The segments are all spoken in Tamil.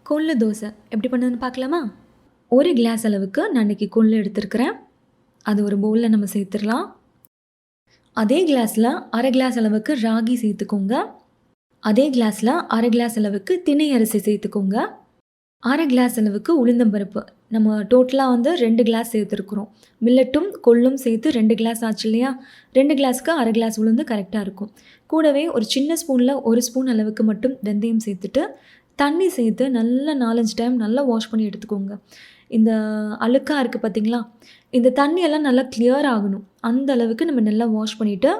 கொள்ளு தோசை எப்படி பண்ணுறதுன்னு பார்க்கலாமா? ஒரு கிளாஸ் அளவுக்கு நான் இன்றைக்கி கொள்ளு எடுத்துருக்கிறேன். அது ஒரு பவுலில் நம்ம சேர்த்துடலாம். அதே கிளாஸில் அரை கிளாஸ் அளவுக்கு ராகி சேர்த்துக்கோங்க. அதே கிளாஸில் அரை கிளாஸ் அளவுக்கு திணை அரிசி சேர்த்துக்கோங்க. அரை கிளாஸ் அளவுக்கு உளுந்தம்பருப்பு. நம்ம டோட்டலாக 2 கிளாஸ் சேர்த்துருக்குறோம். மில்லட்டும் கொள்ளும் சேர்த்து 2 கிளாஸ் ஆச்சு இல்லையா? 2 கிளாஸுக்கு அரை கிளாஸ் உளுந்து கரெக்டாக இருக்கும். கூடவே ஒரு சின்ன ஸ்பூனில் 1 ஸ்பூன் அளவுக்கு மட்டும் வெந்தயம் சேர்த்துட்டு தண்ணி சேர்த்து நல்லா 4-5 டைம் நல்லா வாஷ் பண்ணி எடுத்துக்கோங்க. இந்த அழுக்காக இருக்குது பார்த்தீங்களா? இந்த தண்ணியெல்லாம் நல்லா கிளியர் ஆகணும். அந்த அளவுக்கு நம்ம நல்லா வாஷ் பண்ணிவிட்டு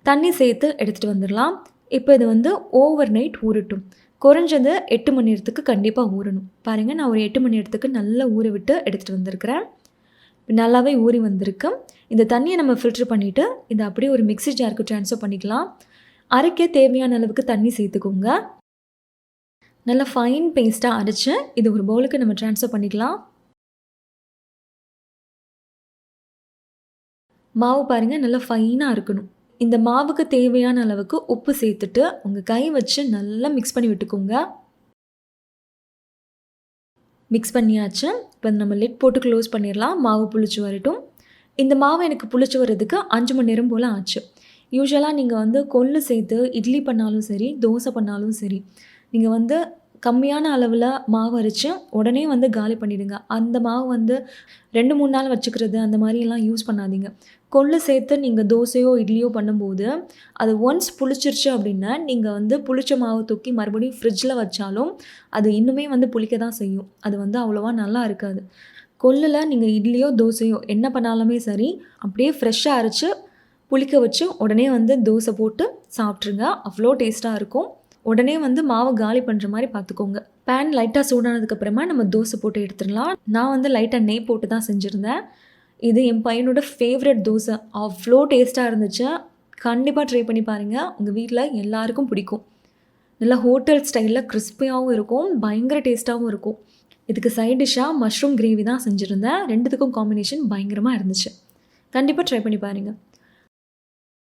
தண்ணி சேர்த்து எடுத்துகிட்டு வந்துடலாம். இப்போ இது ஓவர் நைட் ஊறட்டும். குறைஞ்சது 8 மணி நேரத்துக்கு கண்டிப்பாக ஊறணும். பாருங்கள், நான் ஒரு 8 மணி நேரத்துக்கு நல்லா ஊற விட்டு எடுத்துகிட்டு வந்திருக்கிறேன். நல்லாவே ஊறி வந்திருக்கு. இந்த தண்ணியை நம்ம ஃபில்ட்ரு பண்ணிவிட்டு இதை அப்படியே ஒரு மிக்ஸி ஜாருக்கு ட்ரான்ஸ்ஃபர் பண்ணிக்கலாம். அரைக்க தேவையான அளவுக்கு தண்ணி சேர்த்துக்கோங்க. நல்லா ஃபைன் பேஸ்ட்டாக அரைச்சி இது ஒரு பவுலுக்கு நம்ம ட்ரான்ஸ்ஃபர் பண்ணிக்கலாம். மாவு பாருங்கள், நல்லா ஃபைனாக இருக்கணும். இந்த மாவுக்கு தேவையான அளவுக்கு உப்பு சேர்த்துட்டு உங்கள் கை வச்சு நல்லா மிக்ஸ் பண்ணி விட்டுக்கோங்க. மிக்ஸ் பண்ணியாச்சு. இப்போ நம்ம லிட் போட்டு க்ளோஸ் பண்ணிடலாம். மாவு புளிச்சு வரட்டும். இந்த மாவு எனக்கு புளிச்சு வர்றதுக்கு 5 மணி நேரம் போல் ஆச்சு. யூஸ்வலாக நீங்கள் கொள்ளு சேர்த்து இட்லி பண்ணாலும் சரி, தோசை பண்ணாலும் சரி, நீங்கள் கம்மியான அளவில் மாவு அரைச்சி உடனே காலி பண்ணிவிடுங்க. அந்த மாவு 2-3 நாள் வச்சுக்கிறது அந்த மாதிரியெல்லாம் யூஸ் பண்ணாதீங்க. கொள்ளு சேர்த்து நீங்கள் தோசையோ இட்லியோ பண்ணும்போது அது ஒன்ஸ் புளிச்சிருச்சு அப்படின்னா நீங்கள் புளிச்ச மாவு தூக்கி மறுபடியும் ஃப்ரிட்ஜில் வச்சாலும் அது இன்னுமே புளிக்க தான் செய்யும். அது அவ்வளோவா நல்லா இருக்காது. கொள்ளில் நீங்கள் இட்லியோ தோசையோ என்ன பண்ணாலுமே சரி, அப்படியே ஃப்ரெஷ்ஷாக அரைச்சி புளிக்க வச்சு உடனே தோசை போட்டு சாப்பிட்ருங்க. அவ்வளோ டேஸ்ட்டாக இருக்கும். உடனே மாவு காலி பண்ணுற மாதிரி பார்த்துக்கோங்க. பேன் லைட்டாக சூடானதுக்கப்புறமா நம்ம தோசை போட்டு எடுத்துடலாம். நான் லைட்டாக நெய் போட்டு தான் செஞ்சுருந்தேன். இது என் பையனோட ஃபேவரட் தோசை. அவ்வளோ டேஸ்ட்டாக இருந்துச்சு. கண்டிப்பாக ட்ரை பண்ணி பாருங்கள். உங்கள் வீட்டில் எல்லாருக்கும் பிடிக்கும். நல்லா ஹோட்டல் ஸ்டைலில் கிறிஸ்பியாகவும் இருக்கும், பயங்கர டேஸ்ட்டாகவும் இருக்கும். இதுக்கு சைட் டிஷ்ஷாக மஷ்ரூம் கிரேவி தான் செஞ்சுருந்தேன். 2த்துக்கும் காம்பினேஷன் பயங்கரமாக இருந்துச்சு. கண்டிப்பாக ட்ரை பண்ணி பாருங்கள்.